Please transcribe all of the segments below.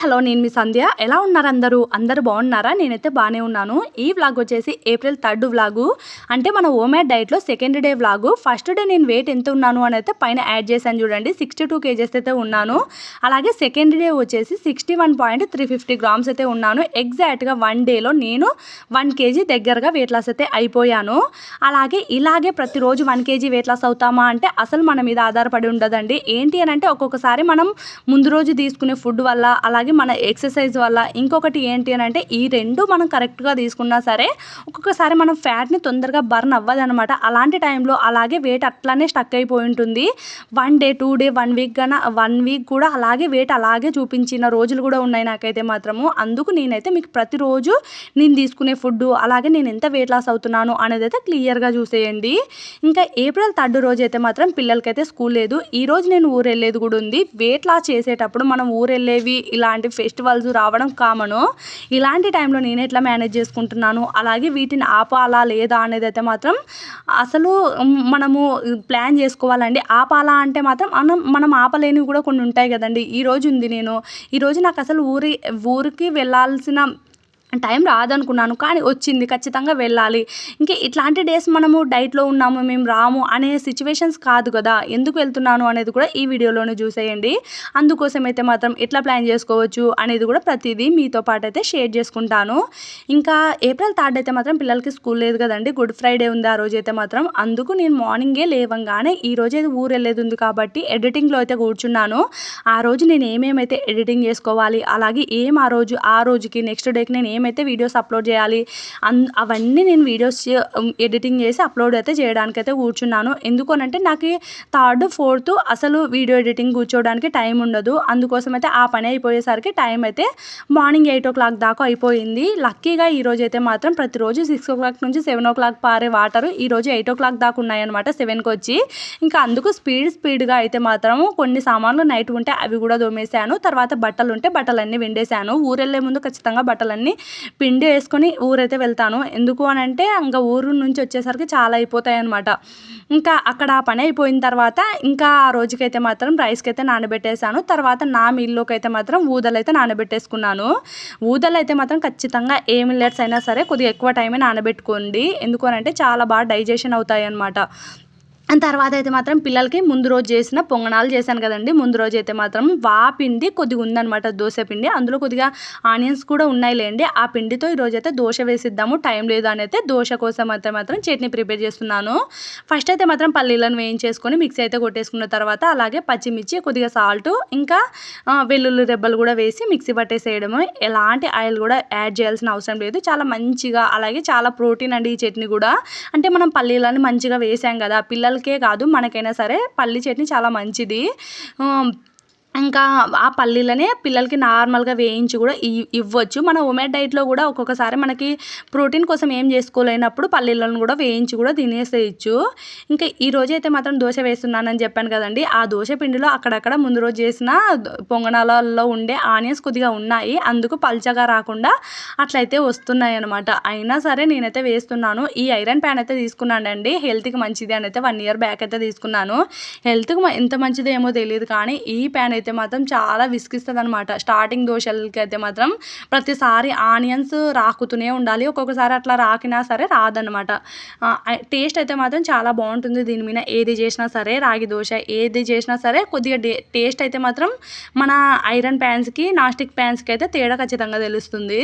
Hello, నేను మీ సంధ్య. ఎలా ఉన్నారు అందరూ? అందరూ బాగున్నారా? నేనైతే బాగానే ఉన్నాను. ఈ వ్లాగ్ వచ్చేసి ఏప్రిల్ 3 వ్లాగు. అంటే మన హోమ్మేడ్ డైట్లో second day vlog. First day నేను వెయిట్ ఎంత ఉన్నాను అని అయితే పైన యాడ్ చేశాను చూడండి. 62 కేజెస్ అయితే ఉన్నాను. అలాగే సెకండ్ డే వచ్చేసి 61.350 గ్రామ్స్ అయితే ఉన్నాను. ఎగ్జాక్ట్గా 1 డేలో నేను 1 కేజీ దగ్గరగా వెయిట్ లాస్ అయితే అయిపోయాను. అలాగే ఇలాగే ప్రతిరోజు 1 కేజీ వెయిట్ లాస్ అవుతామా అంటే అసలు మన మీద ఆధారపడి ఉండదండి. ఏంటి అని అంటే ఒక్కొక్కసారి మనం ముందు రోజు తీసుకునే ఫుడ్ వల్ల, అలాగే మన ఎక్సర్సైజ్ వల్ల, ఇంకొకటి ఏంటి అని అంటే ఈ రెండు మనం కరెక్ట్గా తీసుకున్నా సరే ఒక్కొక్కసారి మనం ఫ్యాట్ని తొందరగా బర్న్ అవ్వదనమాట. అలాంటి టైంలో అలాగే వెయిట్ అట్లానే స్టక్ అయిపోయి ఉంటుంది. 1 డే 2 డే 1 వీక్ కన్నా 1 వీక్ కూడా అలాగే వెయిట్ అలాగే చూపించిన రోజులు కూడా ఉన్నాయి నాకైతే మాత్రము. అందుకు నేనైతే మీకు ప్రతిరోజు నేను తీసుకునే ఫుడ్, అలాగే నేను ఎంత వెయిట్ లాస్ అవుతున్నాను అనేది అయితే క్లియర్గా చూసేయండి. ఇంకా ఏప్రిల్ 3 రోజు అయితే మాత్రం పిల్లలకైతే స్కూల్ లేదు. ఈ రోజు నేను ఊరు వెళ్ళేది కూడా ఉంది. వెయిట్ లాస్ చేసేటప్పుడు మనం ఊరు వెళ్ళేవి ఇలాంటి ఫెస్టివల్స్ రావడం కామను. ఇలాంటి టైంలో నేను ఎట్లా మేనేజ్ చేసుకుంటున్నాను, అలాగే వీటిని ఆపాలా లేదా అనేది అయితే మాత్రం అసలు మనము ప్లాన్ చేసుకోవాలండి. ఆపాలా అంటే మాత్రం మనం ఆపలేనివి కూడా కొన్ని ఉంటాయి కదండి. ఈరోజు ఉంది, ఈరోజు నాకు అసలు ఊరికి వెళ్ళాల్సిన టైం రాదనుకున్నాను, కానీ వచ్చింది, ఖచ్చితంగా వెళ్ళాలి. ఇంకా ఇట్లాంటి డేస్ మనము డైట్లో ఉన్నాము, మేము రాము అనే సిచ్యువేషన్స్ కాదు కదా. ఎందుకు వెళ్తున్నాను అనేది కూడా ఈ వీడియోలోనే చూసేయండి. అందుకోసం అయితే మాత్రం ఎట్లా ప్లాన్ చేసుకోవచ్చు అనేది కూడా ప్రతిదీ మీతో పాటు అయితే షేర్ చేసుకుంటాను. ఇంకా ఏప్రిల్ 3 అయితే మాత్రం పిల్లలకి స్కూల్ లేదు కదండి. గుడ్ ఫ్రైడే ఉంది ఆ రోజు అయితే మాత్రం. అందుకు నేను మార్నింగే లేవంగానే ఈ రోజు అయితే ఊరు వెళ్ళేది ఉంది కాబట్టి ఎడిటింగ్లో అయితే కూర్చున్నాను. ఆ రోజు నేను ఏమేమైతే ఎడిటింగ్ చేసుకోవాలి, అలాగే ఆ రోజుకి నెక్స్ట్ డేకి నేను ఏమైతే వీడియోస్ అప్లోడ్ చేయాలి అవన్నీ నేను వీడియోస్ ఎడిటింగ్ చేసి అప్లోడ్ అయితే చేయడానికైతే కూర్చున్నాను. ఎందుకనంటే నాకు 3, 4 అసలు వీడియో ఎడిటింగ్ కూర్చోవడానికి టైం ఉండదు. అందుకోసం అయితే ఆ పని అయిపోయేసరికి టైం అయితే మార్నింగ్ 8 o'clock దాకా అయిపోయింది. లక్కీగా ఈరోజు అయితే మాత్రం ప్రతిరోజు 6 o'clock నుంచి 7 o'clock పారే వాటరు ఈరోజు 8 o'clock దాకా ఉన్నాయన్నమాట, 7కి వచ్చి. ఇంకా అందుకు స్పీడ్గా అయితే మాత్రం కొన్ని సామాన్లు నైట్ ఉంటే అవి కూడా దోమేశాను. తర్వాత బట్టలు ఉంటే బట్టలన్నీ విండేశాను. ఊరెళ్ళే ముందు ఖచ్చితంగా బట్టలన్నీ పిండి వేసుకొని ఊరైతే వెళ్తాను. ఎందుకు అని అంటే ఇంకా ఊరు నుంచి వచ్చేసరికి చాలా అయిపోతాయి అనమాట. ఇంకా అక్కడ ఆ పని అయిపోయిన తర్వాత ఇంకా ఆ రోజుకైతే మాత్రం రైస్కి అయితే నానబెట్టేశాను. తర్వాత నా మీల్లోకి అయితే మాత్రం ఊదలైతే నానబెట్టేసుకున్నాను. ఊదలైతే మాత్రం ఖచ్చితంగా ఏ మిల్లెట్స్ అయినా సరే కొద్దిగా ఎక్కువ టైమే నానబెట్టుకోండి. ఎందుకు అని అంటే చాలా బాగా డైజెషన్ అవుతాయి అనమాట. తర్వాత అయితే మాత్రం పిల్లలకి ముందు రోజు చేసిన పొంగనాలు చేశాను కదండి. ముందు రోజు అయితే మాత్రం పిండి కొద్దిగా ఉందనమాట, దోశ పిండి. అందులో కొద్దిగా ఆనియన్స్ కూడా ఉన్నాయిలేండి. ఆ పిండితో ఈరోజు అయితే దోశ వేసిద్దాము, టైం లేదు అని అయితే దోశ కోసం అయితే మాత్రం చట్నీ ప్రిపేర్ చేస్తున్నాను. ఫస్ట్ అయితే మాత్రం పల్లీలను వేయించేసుకొని మిక్సీ అయితే కొట్టేసుకున్న తర్వాత అలాగే పచ్చిమిర్చి, కొద్దిగా సాల్ట్, ఇంకా వెల్లుల్లి రెబ్బలు కూడా వేసి మిక్సీ పట్టేసేయడము. ఎలాంటి ఆయిల్ కూడా యాడ్ చేయాల్సిన అవసరం లేదు. చాలా మంచిగా, అలాగే చాలా ప్రోటీన్ అండి ఈ చట్నీ కూడా. అంటే మనం పల్లీలను మంచిగా వేసాం కదా, పిల్లలకే కాదు మనకైనా సరే పల్లి చట్నీ చాలా మంచిది. ఇంకా ఆ పల్లీలనే పిల్లలకి నార్మల్గా వేయించి కూడా ఇవ్వచ్చు. మన హోమ్మేడ్ డైట్లో కూడా ఒక్కొక్కసారి మనకి ప్రోటీన్ కోసం ఏం చేసుకోలేనప్పుడు పల్లీలను కూడా వేయించి కూడా తినేసేయచ్చు. ఇంకా ఈ రోజు అయితే మాత్రం దోశ వేస్తున్నానని చెప్పాను కదండి. ఆ దోశ పిండిలో అక్కడక్కడ ముందు రోజు చేసిన పొంగనాలలో ఉండే ఆనియన్స్ కొద్దిగా ఉన్నాయి. అందుకు పల్చగా రాకుండా అట్లయితే వస్తున్నాయి అనమాట. అయినా సరే నేనైతే వేస్తున్నాను. ఈ ఐరన్ ప్యాన్ అయితే తీసుకున్నానండి, హెల్త్కి మంచిది అని అయితే 1 year బ్యాక్ అయితే తీసుకున్నాను. హెల్త్కి ఎంత మంచిదో ఏమో తెలియదు, కానీ ఈ ప్యాన్ అయితే మాత్రం చాలా విసిగిస్తుంది అనమాట. స్టార్టింగ్ దోశలకి అయితే మాత్రం ప్రతిసారి ఆనియన్స్ రాకుతూనే ఉండాలి. ఒక్కొక్కసారి అట్లా రాకినా సరే రాదనమాట. టేస్ట్ అయితే మాత్రం చాలా బాగుంటుంది దీని మీద. ఏది చేసినా సరే, రాగి దోశ ఏది చేసినా సరే కొద్దిగా టేస్ట్ అయితే మాత్రం మన ఐరన్ ప్యాన్స్కి, నాన్ స్టిక్ ప్యాన్స్కి అయితే తేడా ఖచ్చితంగా తెలుస్తుంది.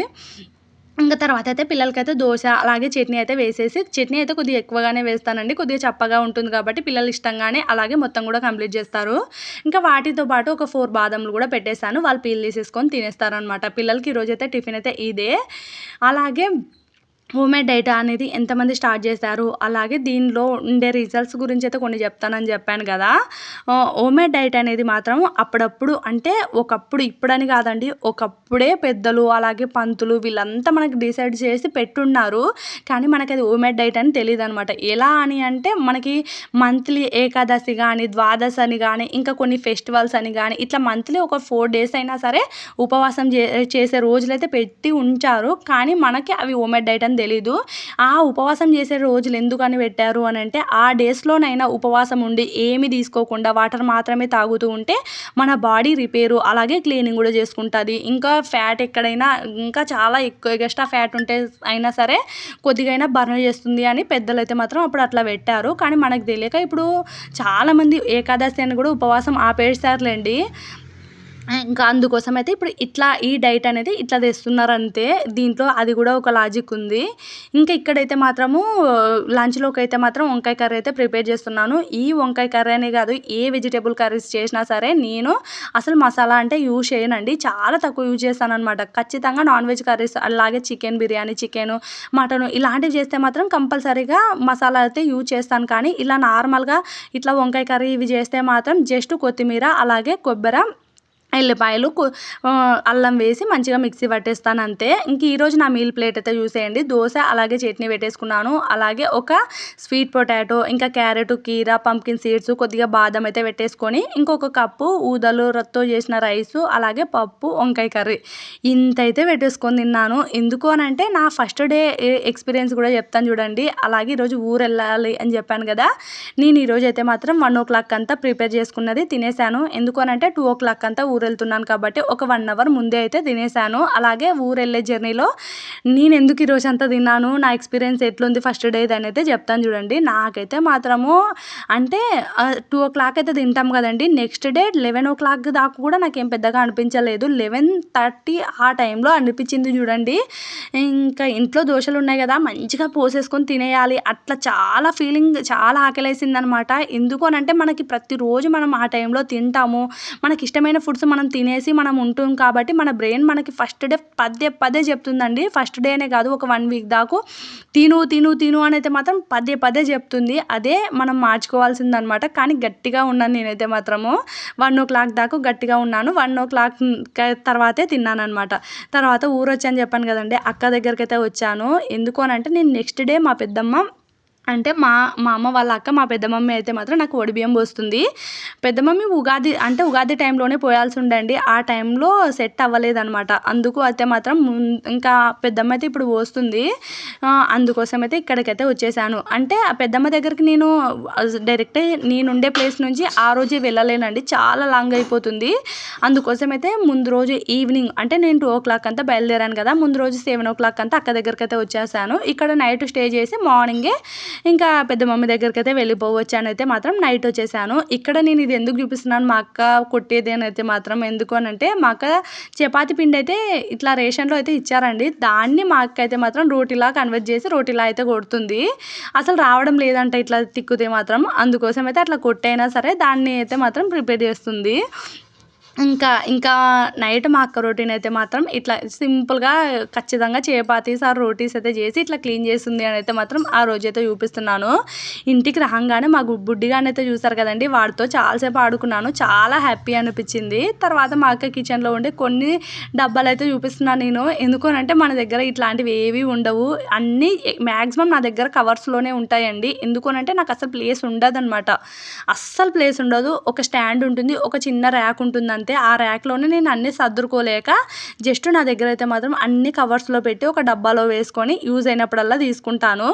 ఇంకా తర్వాత అయితే పిల్లలకైతే దోశ అలాగే చట్నీ అయితే వేసేసి, చట్నీ అయితే కొద్దిగా ఎక్కువగానే వేస్తానండి, కొద్దిగా చప్పగా ఉంటుంది కాబట్టి పిల్లలు ఇష్టంగానే అలాగే మొత్తం కూడా కంప్లీట్ చేస్తారు. ఇంకా వాటితో పాటు ఒక 4 బాదంలు కూడా పెట్టేశాను. వాళ్ళు పీల్ తీసేసుకొని తినేస్తారనమాట. పిల్లలకి ఈరోజు అయితే టిఫిన్ అయితే ఇదే. అలాగే హోమ్మేడ్ డైట్ అనేది ఎంతమంది స్టార్ట్ చేశారు, అలాగే దీనిలో ఉండే రిజల్ట్స్ గురించి అయితే కొన్ని చెప్తానని చెప్పాను కదా. హోమ్మేడ్ డైట్ అనేది మాత్రం అప్పుడప్పుడు, అంటే ఒకప్పుడు, ఇప్పుడని కాదండి, ఒకప్పుడే పెద్దలు అలాగే పంతులు వీళ్ళంతా మనకి డిసైడ్ చేసి పెట్టున్నారు. కానీ మనకి అది హోమ్మేడ్ డైట్ అని తెలియదు అనమాట. ఎలా అని అంటే మనకి మంత్లీ ఏకాదశి కానీ, ద్వాదశి అని కానీ, ఇంకా కొన్ని ఫెస్టివల్స్ అని కానీ, ఇట్లా మంత్లీ ఒక 4 days అయినా సరే ఉపవాసం చేసే రోజులైతే పెట్టి ఉంచారు. కానీ మనకి అవి హోమ్మేడ్ డైట్ అని పెట్టారని తెలీదు. ఆ ఉపవాసం చేసే రోజులు ఎందుకని పెట్టారు అని అంటే, ఆ డేస్‌లోనైనా ఉపవాసం ఉండి ఏమి తీసుకోకుండా వాటర్ మాత్రమే తాగుతూ ఉంటే మన బాడీ రిపేరు అలాగే క్లీనింగ్ కూడా చేసుకుంటది. ఇంకా ఫ్యాట్ ఎక్కడైనా ఇంకా చాలా ఎక్కువ ఎక్స్‌ట్రా ఫ్యాట్ ఉంటే అయినా సరే కొద్దిగైనా బర్న్ చేస్తుంది అని పెద్దలైతే మాత్రం అప్పుడు అట్లా పెట్టారు. కానీ మనకు తెలియక ఇప్పుడు చాలామంది ఏకాదశి అని కూడా ఉపవాసం ఆపేసారులెండి. ఇంకా అందుకోసమైతే ఇప్పుడు ఇట్లా ఈ డైట్ అనేది ఇట్లా తెస్తున్నారంతే. దీంట్లో అది కూడా ఒక లాజిక్ ఉంది. ఇంకా ఇక్కడైతే మాత్రము లంచ్‌లోకైతే మాత్రం వంకాయ కర్రీ అయితే ప్రిపేర్ చేస్తున్నాను. ఈ వంకాయ కర్రీ అనే కాదు, ఏ వెజిటబుల్ కర్రీస్ చేసినా సరే నేను అసలు మసాలా అంటే యూజ్ చేయనండి. చాలా తక్కువ యూజ్ చేస్తాననమాట. ఖచ్చితంగా నాన్ వెజ్ కర్రీస్ అలాగే చికెన్ బిర్యానీ, చికెను, మటను ఇలాంటివి చేస్తే మాత్రం కంపల్సరీగా మసాలా అయితే యూజ్ చేస్తాను. కానీ ఇలా నార్మల్‌గా ఇట్లా వంకాయ కర్రీ ఇవి చేస్తే మాత్రం జస్ట్ కొత్తిమీర అలాగే కొబ్బెర, ఎల్లిపాయలు, అల్లం వేసి మంచిగా మిక్సీ పట్టేస్తాను అంతే. ఇంక ఈరోజు నా మీల్ ప్లేట్ అయితే చూసేయండి. దోస అలాగే చట్నీ పెట్టేసుకున్నాను. అలాగే ఒక స్వీట్ పొటాటో, ఇంకా క్యారెట్, కీర, పంప్కిన్ సీడ్స్, కొద్దిగా బాదం అయితే పెట్టేసుకొని ఇంకొక కప్పు ఊదలుతో చేసిన రైసు, అలాగే పప్పు, వంకాయ కర్రీ ఇంతైతే పెట్టేసుకొని తిన్నాను. ఎందుకు అని అంటే నా ఫస్ట్ డే ఎక్స్పీరియన్స్ కూడా చెప్తాను చూడండి. అలాగే ఈరోజు ఊరెళ్ళాలి అని చెప్పాను కదా, నేను ఈరోజు అయితే మాత్రం 1:00 అంతా ప్రిపేర్ చేసుకున్నది తినేసాను. ఎందుకు అని అంటే 2:00 అంతా ఊరెళ్తున్నాను కాబట్టి ఒక 1 అవర్ ముందే అయితే తినేసాను. అలాగే ఊరెళ్ళే జర్నీలో నేను ఎందుకు ఈరోజు అంతా తిన్నాను, నా ఎక్స్పీరియన్స్ ఎట్లుంది ఫస్ట్ డేది అని అయితే చెప్తాను చూడండి. నాకైతే మాత్రము అంటే 2:00 అయితే తింటాం కదండి, నెక్స్ట్ డే 11:00 దాకా కూడా నాకేం పెద్దగా అనిపించలేదు. 11:30 ఆ టైంలో అనిపించింది చూడండి. ఇంకా ఇంట్లో దోశలు ఉన్నాయి కదా, మంచిగా పోసేసుకొని తినేయాలి అట్లా చాలా ఫీలింగ్, చాలా ఆకలేసిందనమాట. ఎందుకు అని అంటే మనకి ప్రతిరోజు మనం ఆ టైంలో తింటాము, మనకి ఇష్టమైన ఫుడ్స్ మనం తినేసి మనం ఉంటాం కాబట్టి మన బ్రెయిన్ మనకి ఫస్ట్ డే పదే పదే చెప్తుందండి. ఫస్ట్ డేనే కాదు, ఒక 1 వీక్ దాకా తిను తిను తిను అని అయితే మాత్రం పదే పదే చెప్తుంది. అదే మనం మార్చుకోవాల్సిందనమాట. కానీ గట్టిగా ఉన్నాను నేనైతే మాత్రము 1:00 దాకా గట్టిగా ఉన్నాను. 1:00 తర్వాతే తిన్నానమాట. తర్వాత ఊరొచ్చని చెప్పాను కదండి, అక్క దగ్గరికైతే వచ్చాను. ఎందుకు అని అంటే నేను నెక్స్ట్ డే మా పెద్దమ్మ అంటే మా అమ్మ వాళ్ళ అక్క, మా పెద్ద మమ్మీ అయితే మాత్రం నాకు ఒడిబియ్యం పోస్తుంది. పెద్ద మమ్మీ ఉగాది టైంలోనే పోయాల్సి ఉండండి. ఆ టైంలో సెట్ అవ్వలేదనమాట. అందుకు అయితే మాత్రం ఇంకా పెద్దమ్మ అయితే ఇప్పుడు పోస్తుంది. అందుకోసం అయితే ఇక్కడికైతే వచ్చేసాను. అంటే ఆ పెద్దమ్మ దగ్గరికి నేను డైరెక్టే నేనుండే ప్లేస్ నుంచి ఆ రోజే వెళ్ళలేనండి, చాలా లాంగ్ అయిపోతుంది. అందుకోసం అయితే ముందు రోజు ఈవినింగ్ అంటే నేను 2:00 అంతా బయలుదేరాను కదా, ముందు రోజు 7:00 అంతా అక్క దగ్గరికి అయితే వచ్చేసాను. ఇక్కడ నైట్ స్టే చేసి మార్నింగే ఇంకా పెద్ద మమ్మీ దగ్గరికి అయితే వెళ్ళిపోవచ్చు అని అయితే మాత్రం నైట్ వచ్చేసాను. ఇక్కడ నేను ఇది ఎందుకు చూపిస్తున్నాను, మా అక్క కొట్టేది అని అయితే మాత్రం ఎందుకు అని అంటే, మా అక్క చపాతి పిండి అయితే ఇట్లా రేషన్లో అయితే ఇచ్చారండి. దాన్ని మా అక్క అయితే మాత్రం రోటీలా కన్వర్ట్ చేసి రోటీలా అయితే కొడుతుంది. అసలు రావడం లేదంట ఇట్లా తిక్కుతే మాత్రం. అందుకోసం అయితే అట్లా కొట్టైనా సరే దాన్ని అయితే మాత్రం ప్రిపేర్ చేస్తుంది. ఇంకా నైట్ మా అక్క రొటీన్ అయితే మాత్రం ఇట్లా సింపుల్గా ఖచ్చితంగా చపాతీస్ ఆర్ రోటీస్ అయితే చేసి ఇట్లా క్లీన్ చేస్తుంది అని అయితే మాత్రం ఆ రోజైతే చూపిస్తున్నాను. ఇంటికి రాగానే మా బుడ్డిగాని అయితే చూసారు కదండి, వాడితో చాలాసేపు ఆడుకున్నాను. చాలా హ్యాపీ అనిపించింది. తర్వాత మా అక్క కిచెన్లో ఉండే కొన్ని డబ్బాలు అయితే చూపిస్తున్నాను నేను. ఎందుకు అంటే మన దగ్గర ఇట్లాంటివి ఏవి ఉండవు, అన్నీ మ్యాక్సిమం నా దగ్గర కవర్స్లోనే ఉంటాయండి. ఎందుకు అంటే నాకు అసలు ప్లేస్ ఉండదు అనమాట, అస్సలు ప్లేస్ ఉండదు. ఒక స్టాండ్ ఉంటుంది, ఒక చిన్న ర్యాక్ ఉంటుంది అంతే. ఆ ర్యాక్లోనే నేను అన్నీ సర్దుకోలేక జస్ట్ నా దగ్గర అయితే మాత్రం అన్ని కవర్స్లో పెట్టి ఒక డబ్బాలో వేసుకొని యూజ్ అయినప్పుడల్లా తీసుకుంటాను.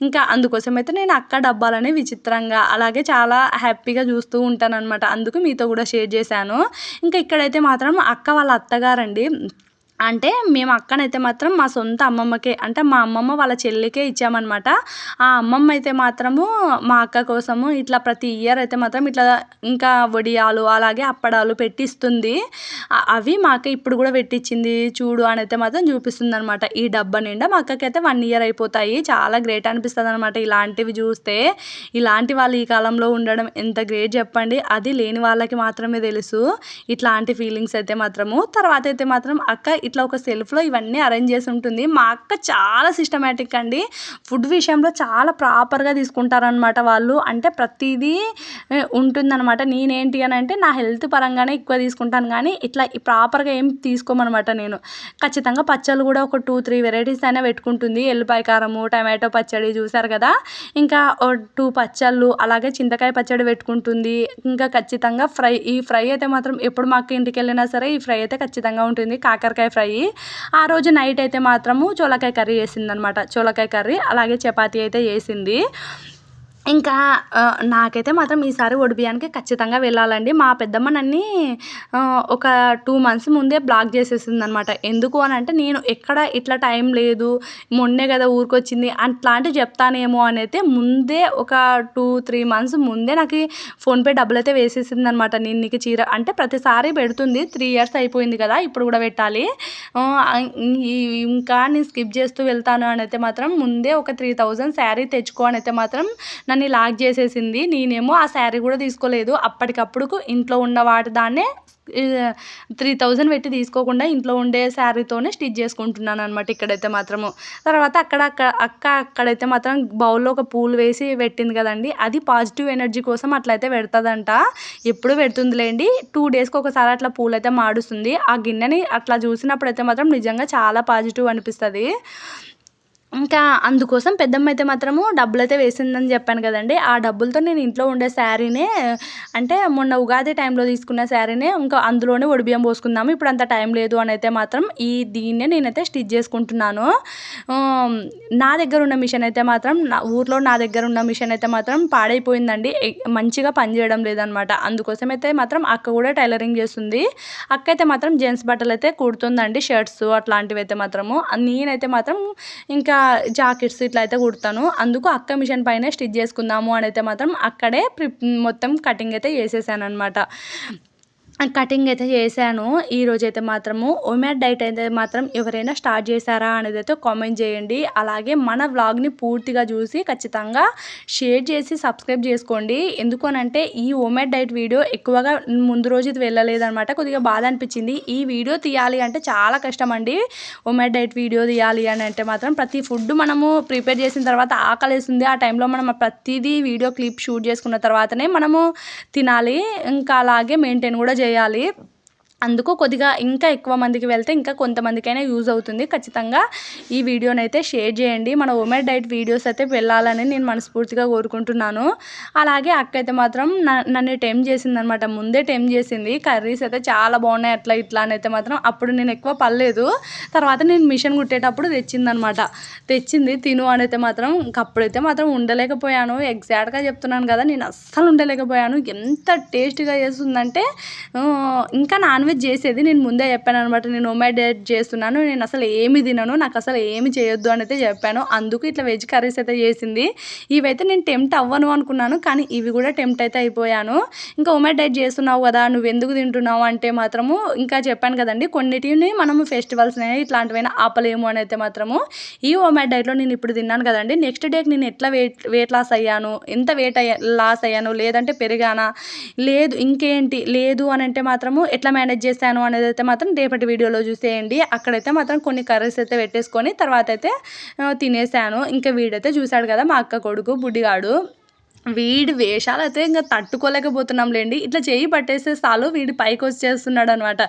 ఇంకా అందుకోసం అయితే నేను అక్క డబ్బాలని విచిత్రంగా అలాగే చాలా హ్యాపీగా చూస్తూ ఉంటాను అనమాట. అందుకు మీతో కూడా షేర్ చేశాను. ఇంకా ఇక్కడైతే మాత్రం అక్క వాళ్ళ అత్తగారండి, అంటే మేము అక్కనైతే మాత్రం మా సొంత అమ్మమ్మకే అంటే మా అమ్మమ్మ వాళ్ళ చెల్లికే ఇచ్చామన్నమాట. ఆ అమ్మమ్మ అయితే మాత్రము మా అక్క కోసము ఇట్లా ప్రతి ఇయర్ అయితే మాత్రం ఇట్లా ఇంకా వడియాలు అలాగే అప్పడాలు పెట్టిస్తుంది. అవి మా అక్క ఇప్పుడు కూడా పెట్టించింది చూడు అని అయితే మాత్రం చూపిస్తుంది అనమాట. ఈ డబ్బా నిండా మా అక్కకైతే 1 ఇయర్ అయిపోతాయి. చాలా గ్రేట్ అనిపిస్తుంది అనమాట ఇలాంటివి చూస్తే. ఇలాంటి వాళ్ళు ఈ కాలంలో ఉండడం ఎంత గ్రేట్ చెప్పండి. అది లేని వాళ్ళకి మాత్రమే తెలుసు ఇట్లాంటి ఫీలింగ్స్ అయితే మాత్రము. తర్వాత అయితే మాత్రం అక్క ఇట్లా ఒక సెల్ఫ్లో ఇవన్నీ అరేంజ్ చేసి ఉంటుంది. మా అక్క చాలా సిస్టమేటిక్ అండి, ఫుడ్ విషయంలో చాలా ప్రాపర్గా తీసుకుంటారనమాట వాళ్ళు. అంటే ప్రతిదీ ఉంటుందన్నమాట. నేనేంటి అని అంటే నా హెల్త్ పరంగానే ఎక్కువ తీసుకుంటాను, కానీ ఇట్లా ప్రాపర్గా ఏం తీసుకోమన్నమాట. నేను ఖచ్చితంగా పచ్చళ్ళు కూడా ఒక 2-3 వెరైటీస్ అయినా పెట్టుకుంటుంది. ఎల్లిపాయ కారము, టమాటో పచ్చడి చూసారు కదా, ఇంకా 2 పచ్చళ్ళు అలాగే చింతకాయ పచ్చడి పెట్టుకుంటుంది. ఇంకా ఖచ్చితంగా ఈ ఫ్రై అయితే మాత్రం ఎప్పుడు మా అక్క ఇంటికి వెళ్ళినా సరే ఈ ఫ్రై అయితే ఖచ్చితంగా ఉంటుంది. కాకరకాయ ఫ్రై ఫ్రై. ఆ రోజు నైట్ అయితే మాత్రము చోలకాయ కర్రీ చేసిందనమాట. చోలకాయ కర్రీ అలాగే చపాతీ అయితే చేసింది. ఇంకా నాకైతే మాత్రం ఈసారి ఒడిబియ్యానికి ఖచ్చితంగా వెళ్ళాలండి. మా పెద్దమ్మ నన్ని ఒక 2 మంత్స్ ముందే బ్లాక్ చేసేసిందనమాట. ఎందుకు అనంటే నేను ఎక్కడ ఇట్లా టైం లేదు, మొన్నే కదా ఊరికొచ్చింది అట్లాంటివి చెప్తానేమో అనైతే ముందే ఒక 2-3 మంత్స్ ముందే నాకు ఫోన్‌పే డబ్బులైతే వేసేసిందనమాట. నేను నీకు చీర అంటే ప్రతిసారి పెడుతుంది. 3 ఇయర్స్ అయిపోయింది కదా! ఇప్పుడు కూడా పెట్టాలి. ఆహ్, ఇ ఇంకా నేను స్కిప్ చేస్తూ వెళ్తాను అనైతే మాత్రం ముందే ఒక 3000 శారీ తెచ్చుకో అనైతే మాత్రం నన్ను లాక్ చేసేసింది. నేనేమో ఆ శారీ కూడా తీసుకోలేదు. అప్పటికప్పుడుకు ఇంట్లో ఉన్న వాటి దాన్నే 3000 పెట్టి తీసుకోకుండా ఇంట్లో ఉండే శారీతోనే స్టిచ్ చేసుకుంటున్నాననమాట ఇక్కడైతే మాత్రము. తర్వాత అక్కడైతే మాత్రం బౌల్‌లో ఒక పూలు వేసి పెట్టింది కదండీ! అది పాజిటివ్ ఎనర్జీ కోసం అట్లయితే పెడతదంట. ఎప్పుడు పెడుతుందిలేండి. 2 డేస్‌కి ఒకసారి అట్లా పూలైతే మాడుస్తుంది. ఆ గిన్నెని అట్లా చూసినప్పుడైతే మాత్రం నిజంగా చాలా పాజిటివ్ అనిపిస్తది. ఇంకా అందుకోసం పెద్దమ్మ అయితే మాత్రము డబ్బులైతే వేసిందని చెప్పాను కదండీ! ఆ డబ్బులతో నేను ఇంట్లో ఉండే శారీనే అంటే మొన్న ఉగాది టైంలో తీసుకున్న శారీనే ఇంకా అందులోనే ఒడిబియ్యం పోసుకుందాము. ఇప్పుడు అంత టైం లేదు అనైతే మాత్రం దీన్నే నేనైతే స్టిచ్ చేసుకుంటున్నాను. నా దగ్గర ఉన్న మిషన్ అయితే మాత్రం నా దగ్గర ఉన్న మిషన్ అయితే మాత్రం పాడైపోయిందండి. మంచిగా పనిచేయడం లేదనమాట. అందుకోసం అయితే మాత్రం అక్క కూడా టైలరింగ్ చేస్తుంది. అక్క అయితే మాత్రం జెంట్స్ బట్టలైతే కుడుతుందండి. షర్ట్స్ అట్లాంటివైతే మాత్రము. నేనైతే మాత్రం ఇంకా జాకెట్స్ ఇట్లా అయితే కుడతాను. అందుకు అక్క మిషన్ పైనే స్టిచ్ చేసుకుందాము అనైతే మాత్రం అక్కడే మొత్తం కటింగ్ అయితే చేసేసాననమాట. కటింగ్ అయితే చేశాను. ఈరోజైతే మాత్రము ఒమాట్ డైట్ అయితే మాత్రం ఎవరైనా స్టార్ట్ చేశారా అనేదైతే కామెంట్ చేయండి. అలాగే మన వ్లాగ్‌ని పూర్తిగా చూసి ఖచ్చితంగా షేర్ చేసి సబ్స్క్రైబ్ చేసుకోండి. ఎందుకు అనంటే ఈ ఒమాట్ డైట్ వీడియో ఎక్కువగా ముందు రోజు ఇది వెళ్ళలేదనమాట. కొద్దిగా బాధ అనిపించింది. ఈ వీడియో తీయాలి అంటే చాలా కష్టమండి. ఒమాట్ డైట్ వీడియో తీయాలి అని అంటే మాత్రం ప్రతి ఫుడ్ మనము ప్రిపేర్ చేసిన తర్వాత ఆకలేస్తుంది. ఆ టైంలో మనం ప్రతిదీ వీడియో క్లిప్ షూట్ చేసుకున్న తర్వాతనే మనము తినాలి. ఇంకా అలాగే మెయింటైన్ కూడా చేయాలి. అందుకు కొద్దిగా ఇంకా ఎక్కువ మందికి వెళ్తే ఇంకా కొంతమందికైనా యూజ్ అవుతుంది. ఖచ్చితంగా ఈ వీడియోనైతే షేర్ చేయండి. మన ఒమాట్ డైట్ వీడియోస్ అయితే వెళ్ళాలని నేను మనస్ఫూర్తిగా కోరుకుంటున్నాను. అలాగే అక్క అయితే మాత్రం నన్ను టెంప్ట్ చేసిందనమాట. ముందే టెంప్ట్ చేసింది. కర్రీస్ అయితే చాలా బాగున్నాయి అట్లా ఇట్లా అని అయితే మాత్రం అప్పుడు నేను ఎక్కువ పడలేదు. తర్వాత నేను మిషన్ కుట్టేటప్పుడు తెచ్చిందనమాట. తెచ్చింది తిను అని అయితే మాత్రం అప్పుడైతే మాత్రం ఉండలేకపోయాను. ఎగ్జాక్ట్‌గా చెప్తున్నాను కదా! నేను అస్సలు ఉండలేకపోయాను. ఎంత టేస్టీగా చేస్తుందంటే ఇంకా నాన్ వెజ్ చేసేది నేను ముందే చెప్పాననమాట. నేను ఒమాట్ డైట్ చేస్తున్నాను. నేను అసలు ఏమి తినను. నాకు అసలు ఏమి చేయొద్దు అని అయితే చెప్పాను. అందుకు ఇట్లా వెజ్ కర్రీస్ అయితే చేసింది. ఇవైతే నేను టెంప్ట్ అవ్వను అనుకున్నాను. కానీ ఇవి కూడా టెంప్ట్ అయితే అయిపోయాను. ఇంకా ఒమాట్ డైట్ చేస్తున్నావు కదా! నువ్వెందుకు తింటున్నావు అంటే మాత్రము ఇంకా చెప్పాను కదండీ! కొన్నిటిని మనము ఫెస్టివల్స్‌ని ఇట్లాంటివైనా ఆపలేము అని అయితే మాత్రము ఈ ఒమాట్ డైట్‌లో నేను ఇప్పుడు తిన్నాను కదండీ! నెక్స్ట్ డేకి నేను ఎట్లా వెయిట్ లాస్ అయ్యాను, ఎంత లాస్ అయ్యాను, లేదంటే పెరిగానా, లేదు ఇంకేంటి లేదు అనంటే మాత్రము ఎట్లా మేనేజ్ చేశాను అనేదైతే మాత్రం రేపటి వీడియోలో చూసేయండి. అక్కడైతే మాత్రం కొన్ని కర్రీస్ అయితే పెట్టేసుకొని తర్వాత అయితే తినేసాను. ఇంకా వీడైతే చూసాడు కదా మా అక్క కొడుకు బుడ్డిగాడు. వీడి వేషాలైతే ఇంక తట్టుకోలేకపోతున్నాంలేండి. ఇట్లా చెయ్యి పట్టేస్తే చాలు వీడు పైకొచ్చేస్తున్నాడనమాట.